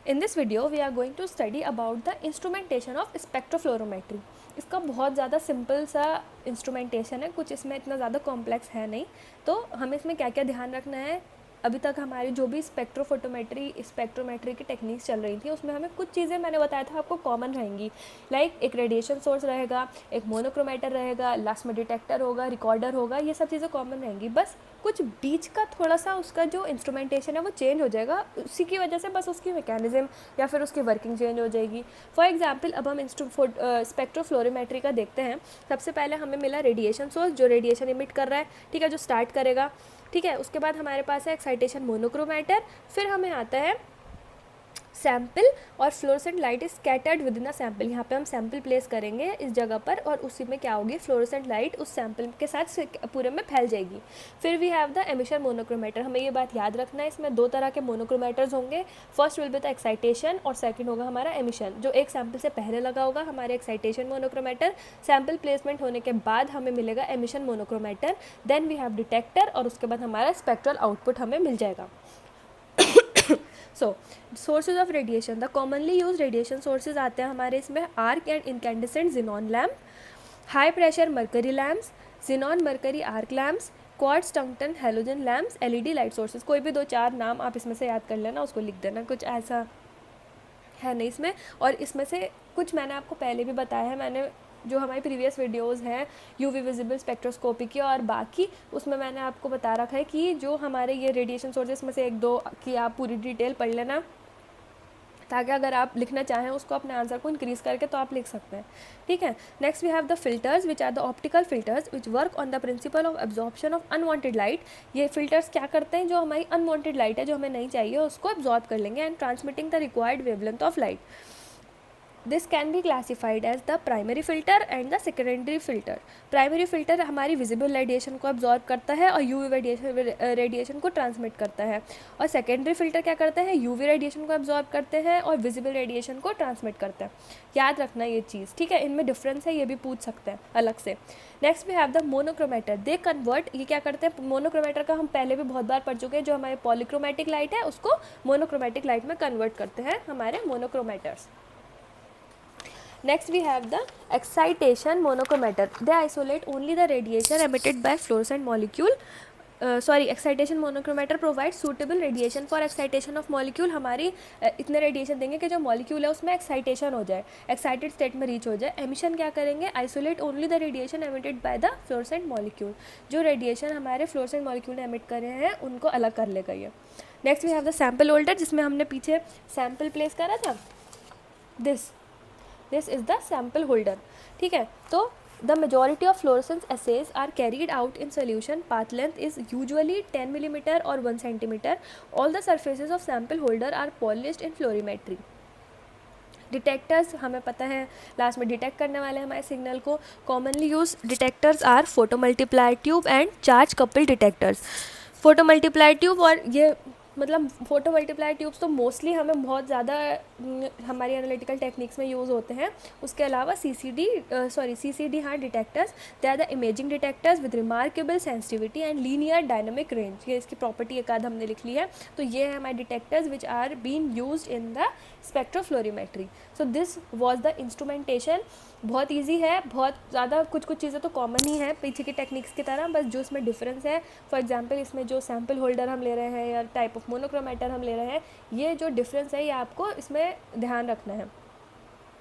In this video we are going to study about the instrumentation of spectrophlorometry. इसका बहुत ज़्यादा simple सा instrumentation है, कुछ इसमें इतना ज़्यादा कॉम्प्लेक्स है नहीं। तो हमें इसमें क्या क्या ध्यान रखना है, अभी तक हमारी जो भी स्पेक्ट्रोमेट्री की टेक्निक्स चल रही थी उसमें हमें कुछ चीज़ें मैंने बताया था आपको कॉमन रहेंगी। लाइक एक रेडिएशन सोर्स रहेगा, एक मोनोक्रोमेटर रहेगा, लास्ट में डिटेक्टर होगा, रिकॉर्डर होगा, ये सब चीज़ें कॉमन रहेंगी। बस कुछ बीच का थोड़ा सा उसका जो इंस्ट्रूमेंटेशन है वो चेंज हो जाएगा, उसी की वजह से बस उसकी मैकेनिज्म या फिर उसकी वर्किंग चेंज हो जाएगी। फॉर एग्जांपल अब हम स्पेक्ट्रोफ्लोरीमेट्री का देखते हैं। सबसे पहले हमें मिला रेडिएशन सोर्स जो रेडिएशन इमिट कर रहा है, ठीक है, जो स्टार्ट करेगा, ठीक है। उसके बाद हमारे पास है एक्साइटेशन मोनोक्रोमेटर, फिर हमें आता है सैम्पल और fluorescent light is scattered with in a sample. यहाँ पे हम सैम्पल प्लेस करेंगे इस जगह पर और उसी में क्या होगी, फ्लोरोसेंट लाइट उस सैम्पल के साथ पूरे में फैल जाएगी। फिर we have the emission monochromator. हमें ये बात याद रखना है, इसमें दो तरह के मोनोक्रोमेटर्स होंगे। First will be the excitation और सेकंड होगा हमारा एमिशन, जो एक सैम्पल से पहले लगा होगा हमारे एक्साइटेशन मोनोक्रोमेटर। सैम्पल प्लेसमेंट होने के बाद हमें मिलेगा emission monochromator, then we have detector और उसके बाद हमारा स्पेक्ट्रल आउटपुट हमें मिल जाएगा। So sources of radiation, the commonly used radiation sources आते हैं हमारे इसमें arc and incandescent xenon lamp, high pressure mercury lamps, xenon mercury arc lamps, quartz tungsten halogen lamps, LED light sources. कोई भी दो चार नाम आप इसमें से याद कर लेना, उसको लिख देना, कुछ ऐसा है नहीं इसमें। और इसमें से कुछ मैंने आपको पहले भी बताया है, मैंने जो हमारी प्रीवियस वीडियोस हैं यूवी विजिबल स्पेक्ट्रोस्कोपी की और बाकी, उसमें मैंने आपको बता रखा है कि जो हमारे ये रेडिएशन सोर्सेस में से एक दो की आप पूरी डिटेल पढ़ लेना, ताकि अगर आप लिखना चाहें उसको अपने आंसर को इंक्रीज़ करके तो आप लिख सकते हैं, ठीक है। Next we have the filters which are the optical filters which work on the principle of absorption of unwanted light. ये फिल्टर्स क्या करते हैं, जो हमारी अनवांटेड लाइट है जो हमें नहीं चाहिए उसको एब्जॉर्ब कर लेंगे and transmitting the required wavelength of light. This can be classified as the primary filter and the secondary filter. Primary filter हमारी विजिबल रेडिएशन को अब्जॉर्ब करता है और यूवी रेडिएशन को ट्रांसमिट करता है, और सेकेंडरी फिल्टर क्या करता है, यूवी रेडिएशन को अब्जॉर्ब करते हैं और विजिबल रेडिएशन को ट्रांसमिट करता है। याद रखना ये चीज़, ठीक है, इनमें डिफरेंस है, ये भी पूछ सकते हैं अलग से। Next we have the monochromator. They convert, ये क्या करते हैं, मोनोक्रोमेटर का हम पहले भी बहुत बार पढ़ चुके हैं, जो हमारे पॉलीक्रोमेटिक लाइट है उसको मोनोक्रोमेटिक लाइट में कन्वर्ट करते हैं हमारे मोनोक्रोमेटर्स। Next we have the excitation monochromator. They isolate only the radiation emitted by fluorescent molecule. Excitation monochromator provide suitable radiation for excitation of molecule. हमारी इतने रेडिएशन देंगे कि जो मॉलिक्यूल है उसमें एक्साइटेशन हो जाए, एक्साइटेड स्टेट में रीच हो जाए। एमिशन क्या करेंगे, isolate only the radiation emitted by the fluorescent molecule. जो रेडिएशन हमारे फ्लोरोसेंट मॉलिक्यूल ने एमिट करे हैं उनको अलग कर लेगा ये। Next we have the sample holder, जिसमें हमने पीछे सैम्पल प्लेस करा था। This is the sample holder, ठीक है। तो the majority of fluorescence assays are carried out in solution. Path length is usually 10 millimetre और 1 centimetre. All the surfaces of sample holder are polished in fluorimetry. Detectors हमें पता है last में detect करने वाले हमारे सिग्नल को। Commonly use detectors are photo multiply tube and charge couple detectors. Photo multiply tube, और ये मतलब फोटो मल्टीप्लाई ट्यूब्स तो मोस्टली हमें बहुत ज़्यादा हमारी एनालिटिकल टेक्निक्स में यूज़ होते हैं। उसके अलावा CCD हाँ detectors, they are the imaging detectors with remarkable sensitivity and linear dynamic range. ये इसकी प्रॉपर्टी एक आध हमने लिख ली है। तो ये है हमारे detectors which are been used in the spectrofluorimetry. So this was the instrumentation. बहुत ईजी है, बहुत ज़्यादा कुछ चीज़ें तो कॉमन ही है पीछे की टेक्निक्स की तरह, बस जो इसमें डिफरेंस है, फॉर एग्जांपल इसमें जो सैम्पल होल्डर हम ले रहे हैं या टाइप ऑफ मोनोक्रोमेटर हम ले रहे हैं, ये जो डिफरेंस है ये आपको इसमें ध्यान रखना है।